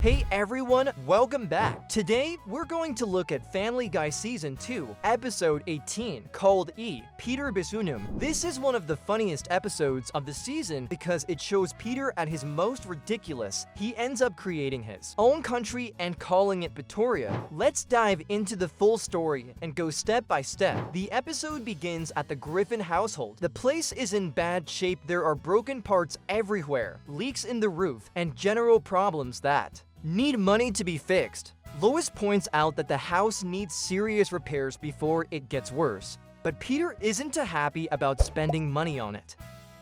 Hey everyone, welcome back. Today, we're going to look at Family Guy Season 2, Episode 18, called Peter Bisunum. This is one of the funniest episodes of the season because it shows Peter at his most ridiculous. He ends up creating his own country and calling it Pretoria. Let's dive into the full story and go step by step. The episode begins at the Griffin household. The place is in bad shape. There are broken parts everywhere, leaks in the roof, and general problems that need money to be fixed. Lois points out that the house needs serious repairs before it gets worse, but Peter isn't too happy about spending money on it.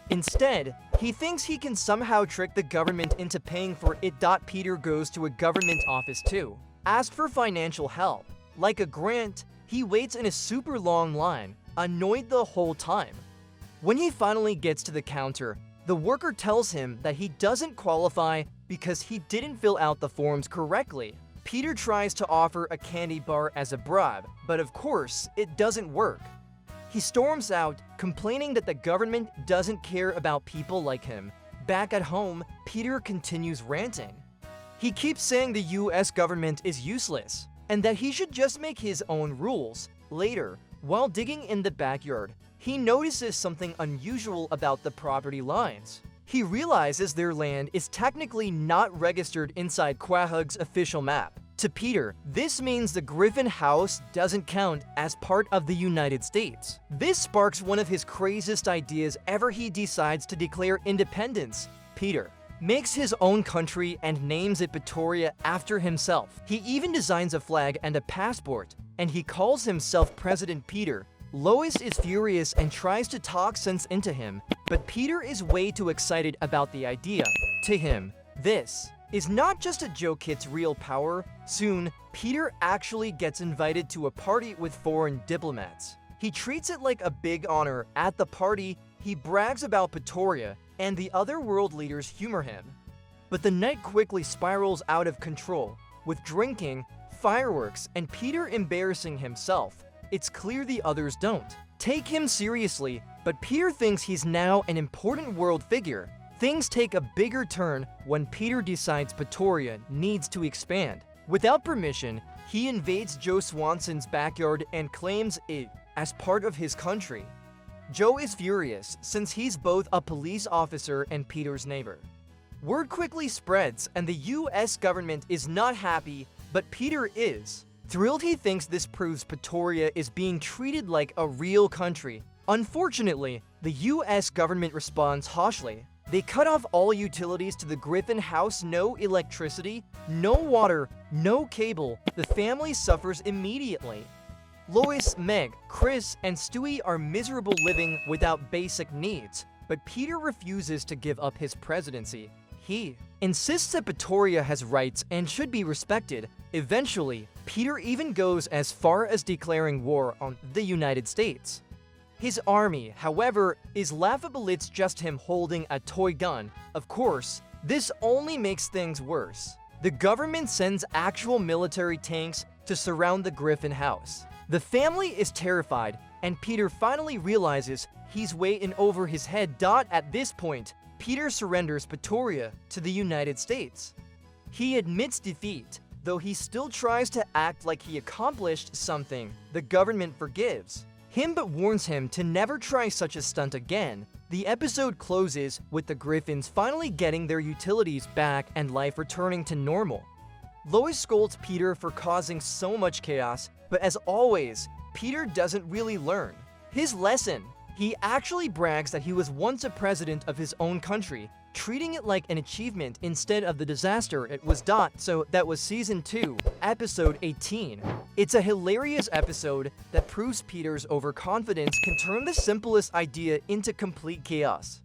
Instead, he thinks he can somehow trick the government into paying for it. Peter goes to a government office to ask for financial help. Like a grant, he waits in a super long line, annoyed the whole time. When he finally gets to the counter, the worker tells him that he doesn't qualify because he didn't fill out the forms correctly. Peter tries to offer a candy bar as a bribe, but of course, it doesn't work. He storms out, complaining that the government doesn't care about people like him. Back at home, Peter continues ranting. He keeps saying the US government is useless, and that he should just make his own rules. Later, while digging in the backyard, he notices something unusual about the property lines. He realizes their land is technically not registered inside Quahog's official map. To Peter, this means the Griffin house doesn't count as part of the United States. This sparks one of his craziest ideas ever. He decides to declare independence. Peter makes his own country and names it Pretoria after himself. He even designs a flag and a passport, and he calls himself President Peter. Lois is furious and tries to talk sense into him, but Peter is way too excited about the idea. To him, this is not just a joke, it's real power. Soon, Peter actually gets invited to a party with foreign diplomats. He treats it like a big honor. At the party, he brags about Pretoria, and the other world leaders humor him. But the night quickly spirals out of control, with drinking, fireworks, and Peter embarrassing himself. It's clear the others don't take him seriously, but Peter thinks he's now an important world figure. Things take a bigger turn when Peter decides Pretoria needs to expand. Without permission, he invades Joe Swanson's backyard and claims it as part of his country. Joe is furious since he's both a police officer and Peter's neighbor. Word quickly spreads and the US government is not happy, but Peter is thrilled. He thinks this proves Pretoria is being treated like a real country. Unfortunately, the US government responds harshly. They cut off all utilities to the Griffin house. No electricity, no water, no cable. The family suffers immediately. Lois, Meg, Chris, and Stewie are miserable living without basic needs, but Peter refuses to give up his presidency. He insists that Pretoria has rights and should be respected. Eventually, Peter even goes as far as declaring war on the United States. His army, however, is laughable. It's just him holding a toy gun. Of course, this only makes things worse. The government sends actual military tanks to surround the Griffin house. The family is terrified, and Peter finally realizes he's way in over his head. At this point, Peter surrenders Pretoria to the United States. He admits defeat, though he still tries to act like he accomplished something. The government forgives him but warns him to never try such a stunt again. The episode closes with the Griffins finally getting their utilities back and life returning to normal. Lois scolds Peter for causing so much chaos, but as always, Peter doesn't really learn his lesson. He actually brags that he was once a president of his own country, treating it like an achievement instead of the disaster it was. So that was Season 2, Episode 18. It's a hilarious episode that proves Peter's overconfidence can turn the simplest idea into complete chaos.